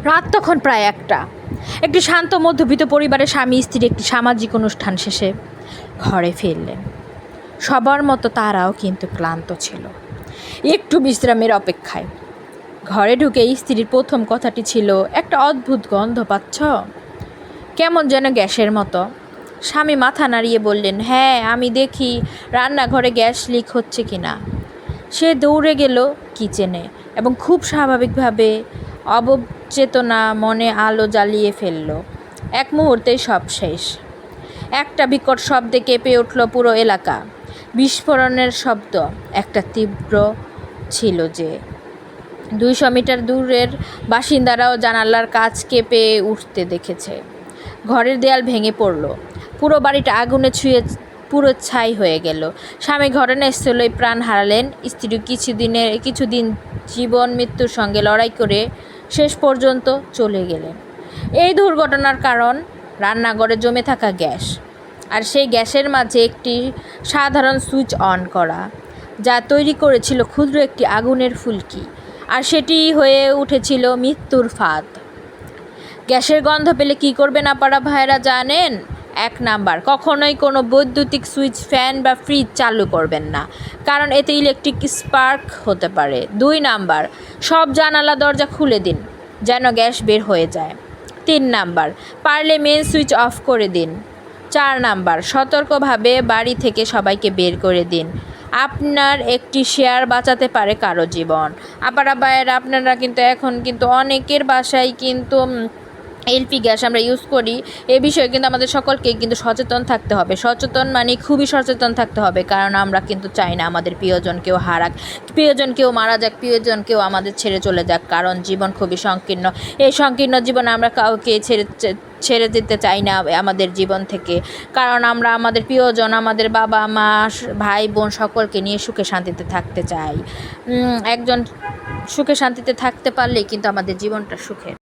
রাত তখন প্রায় একটা। একটি শান্ত মধ্যবিত্ত পরিবারের স্বামী স্ত্রী একটি সামাজিক অনুষ্ঠান শেষে ঘরে ফিরলেন। সবার মতো তারাও কিন্তু ক্লান্ত ছিল, একটু বিশ্রামের অপেক্ষায়। ঘরে ঢুকে স্ত্রীর প্রথম কথাটি ছিল, একটা অদ্ভুত গন্ধ পাচ্ছ? কেমন যেন গ্যাসের মতো। স্বামী মাথা নাড়িয়ে বললেন, হ্যাঁ, আমি দেখি রান্নাঘরে গ্যাস লিক হচ্ছে কিনা। সে দৌড়ে গেল কিচেনে এবং খুব স্বাভাবিকভাবে অবচেতনা মনে আলো জ্বালিয়ে ফেলল। এক মুহূর্তেই সব শেষ। একটা বিকট শব্দে কেঁপে উঠল পুরো এলাকা। বিস্ফোরণের শব্দ একটা তীব্র ছিল যে 200 মিটার দূরের বাসিন্দারাও জানালার কাচ কেঁপে উঠতে দেখেছে। ঘরের দেয়াল ভেঙে পড়ল, পুরো বাড়িটা আগুনে ছুঁয়ে পুরো ছাই হয়ে গেল। স্বামী ঘটনাস্থলেই প্রাণ হারালেন। স্ত্রী কিছুদিন জীবন মৃত্যুর সঙ্গে লড়াই করে শেষ পর্যন্ত চলে গেলেন। এই দুর্ঘটনার কারণ রান্নাঘরে জমে থাকা গ্যাস, আর সেই গ্যাসের মাঝে একটি সাধারণ সুইচ অন করা, যা তৈরি করেছিল ক্ষুদ্র একটি আগুনের ফুলকি, আর সেটি হয়ে উঠেছিল মৃত্যুর ফাঁদ। গ্যাসের গন্ধ পেলে কী করবেন আপারা ভাইরা জানেন? 1 নাম্বার, কখনোই কোনো বৈদ্যুতিক সুইচ, ফ্যান বা ফ্রিজ চালু করবেন না, কারণ এতে ইলেকট্রিক স্পার্ক হতে পারে। 2 নাম্বার, সব জানালা দরজা খুলে দিন যেন গ্যাস বের হয়ে যায়। 3 নাম্বার, পারলে মেন সুইচ অফ করে দিন। 4 নাম্বার, সতর্কভাবে বাড়ি থেকে সবাইকে বের করে দিন। আপনার একটি শেয়ার বাঁচাতে পারে কারো জীবন। আপারা ভাইয়েরা, আপনারা কিন্তু এখন কিন্তু অনেকের বাসায় কিন্তু এলপি গ্যাস আমরা ইউজ করি। এ বিষয়ে কিন্তু আমাদের সকলকেই কিন্তু সচেতন থাকতে হবে। সচেতন মানে খুবই সচেতন থাকতে হবে, কারণ আমরা কিন্তু চাই না আমাদের প্রিয়জন কেউ হারাক, প্রিয়জন কেউ মারা যাক, প্রিয়জন কেউ আমাদের ছেড়ে চলে যাক, কারণ জীবন খুবই সংকীর্ণ। এই সংকীর্ণ জীবন আমরা কাউকে ছেড়ে দিতে চাই না আমাদের জীবন থেকে, কারণ আমরা আমাদের প্রিয়জন, আমাদের বাবা মা, ভাই বোন সকলকে নিয়ে সুখে শান্তিতে থাকতে চাই। একজন সুখে শান্তিতে থাকতে পারলেই কিন্তু আমাদের জীবনটা সুখের।